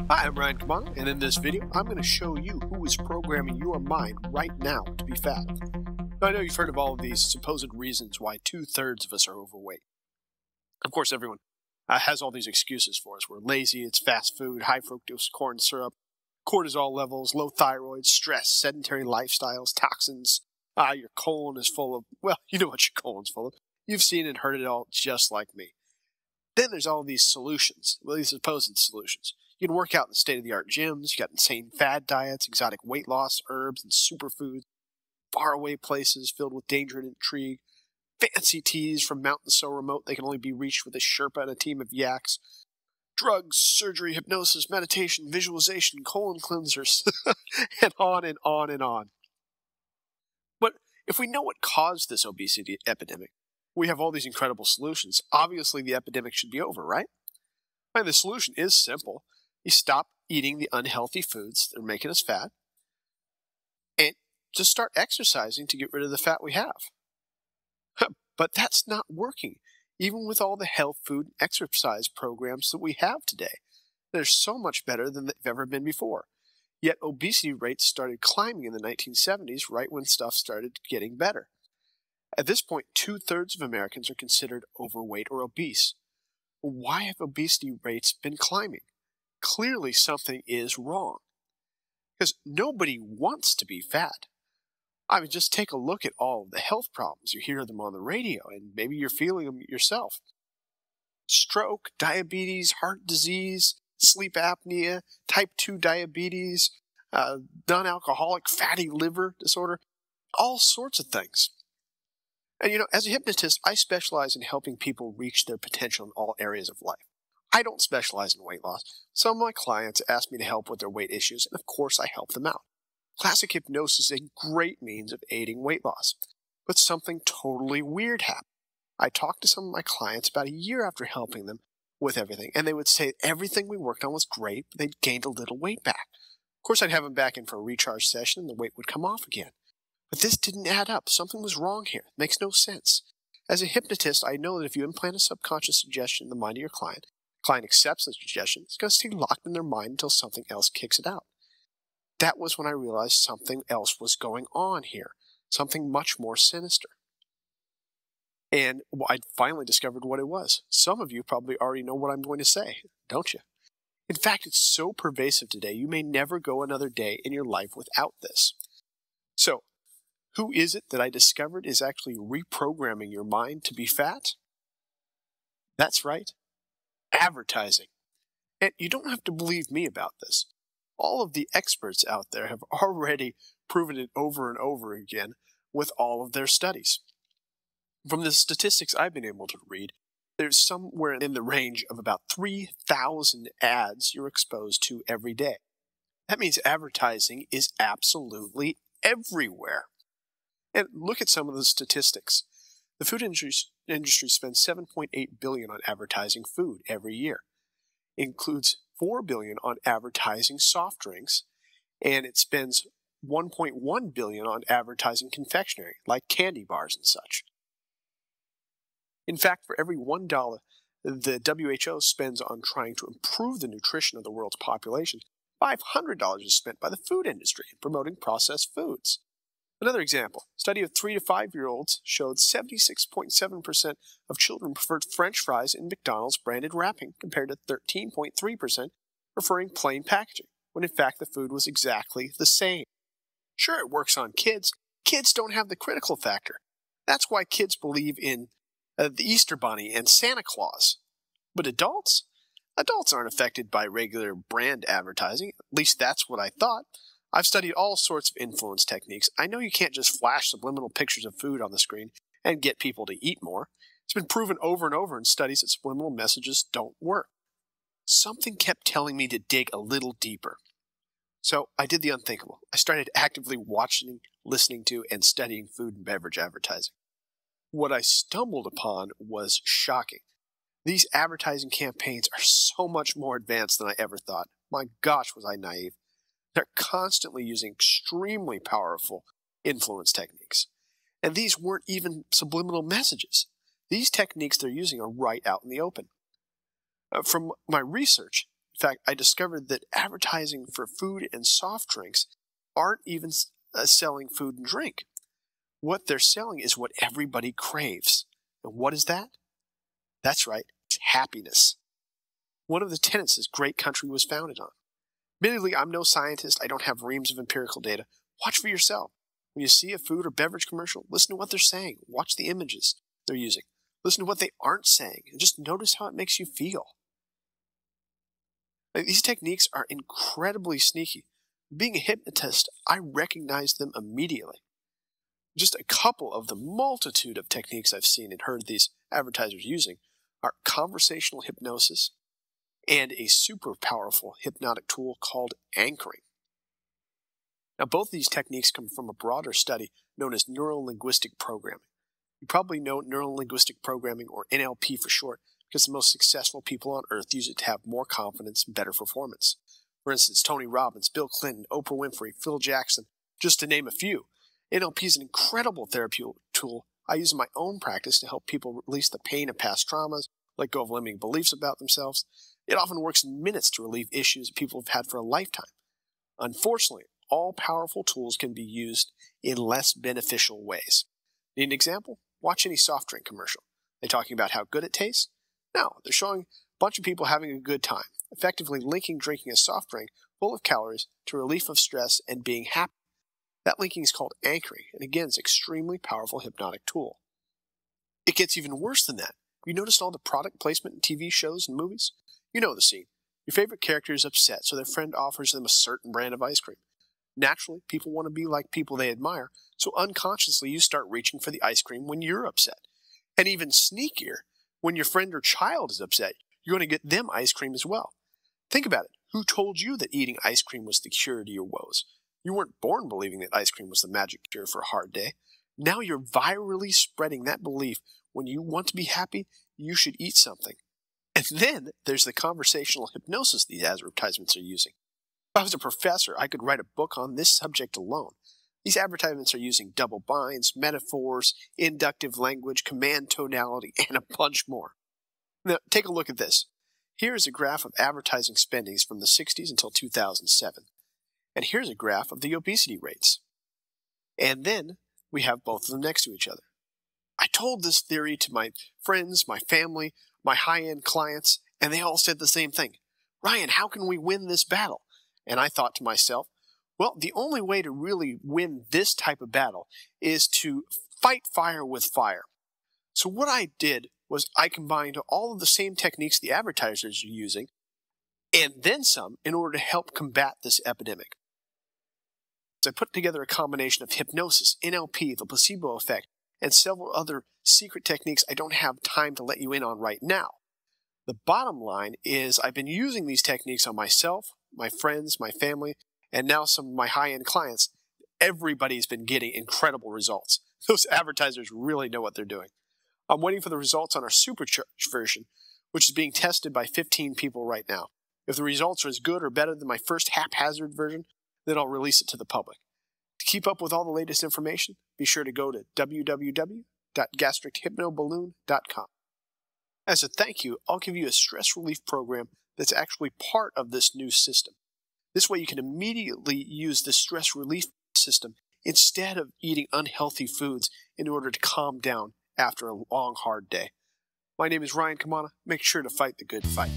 Hi, I'm Ryan Kamano, and in this video, I'm going to show you who is programming your mind right now to be fat. Now, I know you've heard of all of these supposed reasons why 2/3 of us are overweight. Of course, everyone has all these excuses for us. We're lazy, it's fast food, high fructose corn syrup, cortisol levels, low thyroid, stress, sedentary lifestyles, toxins. Your colon is full of, well, you know what your colon's full of. You've seen and heard it all just like me. Then there's all these solutions, well, these supposed solutions. You can work out in the state-of-the-art gyms, you got insane fad diets, exotic weight loss, herbs and superfoods, faraway places filled with danger and intrigue, fancy teas from mountains so remote they can only be reached with a Sherpa and a team of yaks, drugs, surgery, hypnosis, meditation, visualization, colon cleansers, and on and on and on. But if we know what caused this obesity epidemic, we have all these incredible solutions. Obviously, the epidemic should be over, right? And the solution is simple. You stop eating the unhealthy foods that are making us fat, and just start exercising to get rid of the fat we have. But that's not working, even with all the health food and exercise programs that we have today. They're so much better than they've ever been before. Yet obesity rates started climbing in the 1970s, right when stuff started getting better. At this point, 2/3 of Americans are considered overweight or obese. Why have obesity rates been climbing? Clearly something is wrong. Because nobody wants to be fat. I mean, just take a look at all of the health problems. You hear them on the radio, and maybe you're feeling them yourself. Stroke, diabetes, heart disease, sleep apnea, type 2 diabetes, non-alcoholic fatty liver disorder, all sorts of things. And as a hypnotist, I specialize in helping people reach their potential in all areas of life. I don't specialize in weight loss. Some of my clients ask me to help with their weight issues, and of course I help them out. Classic hypnosis is a great means of aiding weight loss. But something totally weird happened. I talked to some of my clients about a year after helping them with everything, and they would say everything we worked on was great, but they'd gained a little weight back. Of course, I'd have them back in for a recharge session, and the weight would come off again. But this didn't add up. Something was wrong here. It makes no sense. As a hypnotist, I know that if you implant a subconscious suggestion in the mind of your client accepts the suggestion, it's going to stay locked in their mind until something else kicks it out. That was when I realized something else was going on here, something much more sinister. And I finally discovered what it was. Some of you probably already know what I'm going to say, don't you? In fact, it's so pervasive today, you may never go another day in your life without this. So, who is it that I discovered is actually reprogramming your mind to be fat? That's right. Advertising. And you don't have to believe me about this. All of the experts out there have already proven it over and over again with all of their studies. From the statistics I've been able to read, there's somewhere in the range of about 3,000 ads you're exposed to every day. That means advertising is absolutely everywhere. And look at some of the statistics. The food industry spends $7.8 billion on advertising food every year. It includes $4 billion on advertising soft drinks, and it spends $1.1 billion on advertising confectionery, like candy bars and such. In fact, for every $1 the WHO spends on trying to improve the nutrition of the world's population, $500 is spent by the food industry in promoting processed foods. Another example, a study of 3 to 5-year-olds showed 76.7% of children preferred French fries in McDonald's branded wrapping compared to 13.3% preferring plain packaging, when in fact the food was exactly the same. Sure, it works on kids. Kids don't have the critical factor. That's why kids believe in the Easter Bunny and Santa Claus. But adults aren't affected by regular brand advertising. At least that's what I thought. I've studied all sorts of influence techniques. I know you can't just flash subliminal pictures of food on the screen and get people to eat more. It's been proven over and over in studies that subliminal messages don't work. Something kept telling me to dig a little deeper. So I did the unthinkable. I started actively watching, listening to, and studying food and beverage advertising. What I stumbled upon was shocking. These advertising campaigns are so much more advanced than I ever thought. My gosh, was I naive. They're constantly using extremely powerful influence techniques. And these weren't even subliminal messages. These techniques they're using are right out in the open. From my research, In fact, I discovered that advertising for food and soft drinks aren't even selling food and drink. What they're selling is what everybody craves. And what is that? That's right, it's happiness. One of the tenets this great country was founded on. Admittedly, I'm no scientist. I don't have reams of empirical data. Watch for yourself. When you see a food or beverage commercial, listen to what they're saying. Watch the images they're using. Listen to what they aren't saying, and just notice how it makes you feel. These techniques are incredibly sneaky. Being a hypnotist, I recognized them immediately. Just a couple of the multitude of techniques I've seen and heard these advertisers using are conversational hypnosis and a super powerful hypnotic tool called anchoring. Now, both these techniques come from a broader study known as neuro-linguistic programming. You probably know neuro-linguistic programming, or NLP for short, because the most successful people on Earth use it to have more confidence and better performance. For instance, Tony Robbins, Bill Clinton, Oprah Winfrey, Phil Jackson, just to name a few. NLP is an incredible therapeutic tool I use in my own practice to help people release the pain of past traumas, let go of limiting beliefs about themselves. It often works in minutes to relieve issues people have had for a lifetime. Unfortunately, all powerful tools can be used in less beneficial ways. Need an example? Watch any soft drink commercial. They're talking about how good it tastes? No, they're showing a bunch of people having a good time, effectively linking drinking a soft drink full of calories to relief of stress and being happy. That linking is called anchoring, and again, it's an extremely powerful hypnotic tool. It gets even worse than that. You noticed all the product placement in TV shows and movies? You know the scene. Your favorite character is upset, so their friend offers them a certain brand of ice cream. Naturally, people want to be like people they admire, so unconsciously you start reaching for the ice cream when you're upset. And even sneakier, when your friend or child is upset, you're going to get them ice cream as well. Think about it. Who told you that eating ice cream was the cure to your woes? You weren't born believing that ice cream was the magic cure for a hard day. Now you're virally spreading that belief. When you want to be happy, you should eat something. And then there's the conversational hypnosis these advertisements are using. If I was a professor, I could write a book on this subject alone. These advertisements are using double binds, metaphors, inductive language, command tonality, and a bunch more. Now, take a look at this. Here is a graph of advertising spendings from the 60s until 2007. And here's a graph of the obesity rates. And then we have both of them next to each other. I told this theory to my friends, my family, my high-end clients, and they all said the same thing. Ryan, how can we win this battle? And I thought to myself, well, the only way to really win this type of battle is to fight fire with fire. So what I did was I combined all of the same techniques the advertisers are using, and then some, in order to help combat this epidemic. So I put together a combination of hypnosis, NLP, the placebo effect, and several other secret techniques I don't have time to let you in on right now. The bottom line is I've been using these techniques on myself, my friends, my family, and now some of my high-end clients. Everybody's been getting incredible results. Those advertisers really know what they're doing. I'm waiting for the results on our supercharged version, which is being tested by 15 people right now. If the results are as good or better than my first haphazard version, then I'll release it to the public. To keep up with all the latest information, be sure to go to www.gastrichypnoballoon.com. As a thank you, I'll give you a stress relief program that's actually part of this new system. This way you can immediately use the stress relief system instead of eating unhealthy foods in order to calm down after a long, hard day. My name is Ryan Kamana. Make sure to fight the good fight.